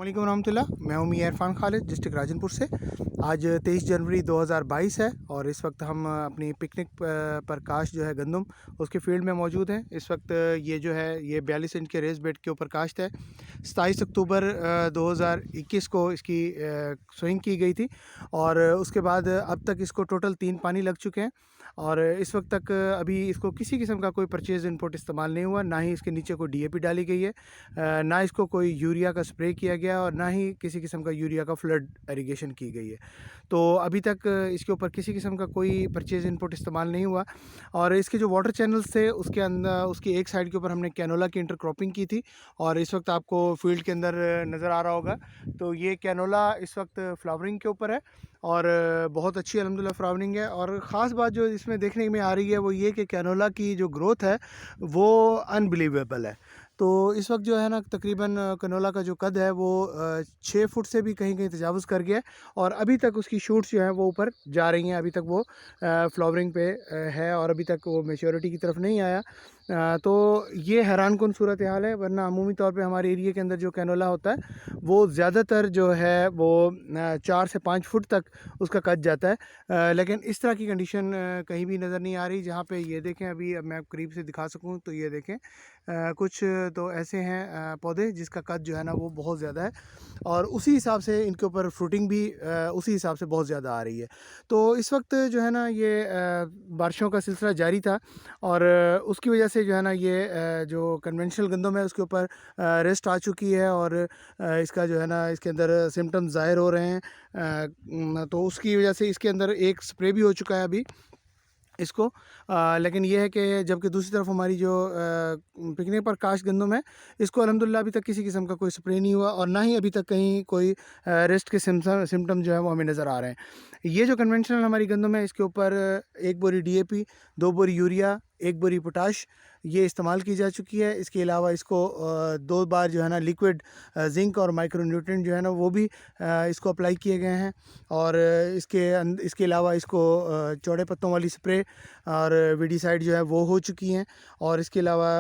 अस्सलामुअलैकुम रहमतुल्लाह। मैं हूं मियां इरफान खालिद, डिस्ट्रिक्ट राजनपुर से। आज 23 जनवरी 2022 है और इस वक्त हम अपनी पिकनिक पर काश्त जो है गंदम उसके फील्ड में मौजूद हैं। इस वक्त ये जो है ये 42 इंच के रेस बेड के ऊपर काश्त है। 27 अक्टूबर 2021 को इसकी सोइंग की गई थी और उसके बाद अब तक इसको टोटल 3 पानी लग चुके हैं और इस वक्त तक अभी इसको किसी किस्म का कोई परचेज़ इनपुट इस्तेमाल नहीं हुआ। ना ही इसके नीचे कोई डीएपी डाली गई है, ना इसको कोई यूरिया का स्प्रे किया गया और ना ही किसी किस्म का यूरिया का फ्लड इरिगेशन की गई है। तो अभी तक इसके ऊपर किसी किस्म का कोई परचेज़ इनपुट इस्तेमाल नहीं हुआ और इसके जो वाटर चैनल्स थे उसके अंदर उसकी एक साइड के ऊपर हमने कैनोला की इंटरक्रॉपिंग की थी और इस वक्त आपको फील्ड के अंदर नज़र आ रहा होगा। तो ये कैनोला इस वक्त फ्लावरिंग के ऊपर है और बहुत अच्छी अल्हम्दुलिल्लाह फ्लावरिंग है। और ख़ास बात जो इसमें देखने में आ रही है वो ये कि कैनोला की जो ग्रोथ है वो अनबिलीवेबल है। तो इस वक्त जो है ना तकरीबन कैनोला का जो कद है वो 6 फुट से भी कहीं कहीं तजावुज़ कर गया है और अभी तक उसकी शूट्स जो हैं वो ऊपर जा रही हैं। अभी तक वो फ्लावरिंग पे है और अभी तक वो मैच्योरिटी की तरफ नहीं आया। तो ये हैरानकुन सूरत हाल है, वरना अमूमी तौर पे हमारे एरिया के अंदर जो कैनोला होता है वो ज़्यादातर जो है वो 4 से 5 फुट तक उसका कद जाता है। लेकिन इस तरह की कंडीशन कहीं भी नज़र नहीं आ रही। जहाँ पे ये देखें, अभी अब मैं करीब से दिखा सकूँ तो ये देखें कुछ तो ऐसे हैं पौधे जिसका कद जो है ना वो बहुत ज़्यादा है और उसी हिसाब से इनके ऊपर फ्रूटिंग भी उसी हिसाब से बहुत ज़्यादा आ रही है। तो इस वक्त जो है ना ये बारिशों का सिलसिला जारी था और उसकी वजह से जो है ना ये जो कन्वेंशनल गंदम है उसके ऊपर रेस्ट आ चुकी है और इसका जो है ना इसके अंदर सिम्टम्स ज़ाहिर हो रहे हैं। तो उसकी वजह से इसके अंदर एक स्प्रे भी हो चुका है अभी इसको। लेकिन ये है कि जबकि दूसरी तरफ हमारी जो पिकनिक पर काश्त गंदम है इसको अल्हम्दुलिल्लाह अभी तक किसी किस्म का कोई स्प्रे नहीं हुआ और ना ही अभी तक कहीं कोई रेस्ट के सिम्टम जो है वो हमें नज़र आ रहे हैं। ये जो कन्वेंशनल हमारी गंदम है इसके ऊपर 1 बोरी डीएपी, 2 बोरी यूरिया, 1 बोरी पोटाश ये इस्तेमाल की जा चुकी है। इसके अलावा इसको 2 बार जो है ना लिक्विड जिंक और माइक्रो न्यूट्रिएंट जो है ना वो भी इसको अप्लाई किए गए हैं और इसके अलावा इसको चौड़े पत्तों वाली स्प्रे और वीडीसाइड जो है वो हो चुकी हैं और इसके अलावा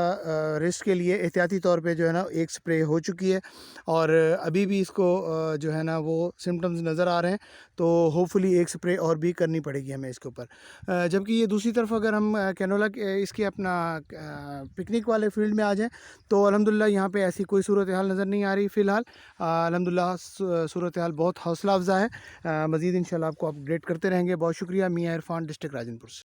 रेस्ट के लिए एहतियाती तौर पे जो है ना एक स्प्रे हो चुकी है और अभी भी इसको जो है ना वो सिम्टम्स नज़र आ रहे हैं। तो होपफुली एक स्प्रे और भी करनी पड़ेगी हमें इसके ऊपर। जबकि ये दूसरी तरफ अगर हम कैनोला इसके अपना पिकनिक वाले फील्ड में आ जाएँ तो अल्हम्दुलिल्लाह यहाँ पे ऐसी कोई सूरत हाल नज़र नहीं आ रही फ़िलहाल। अल्हम्दुलिल्लाह सूरत हाल बहुत हौसला अफ़ज़ा है। मज़ीद इंशाल्लाह आपको अपडेट करते रहेंगे। बहुत शुक्रिया। मियां इरफान, डिस्ट्रिक्ट राजनपुर से।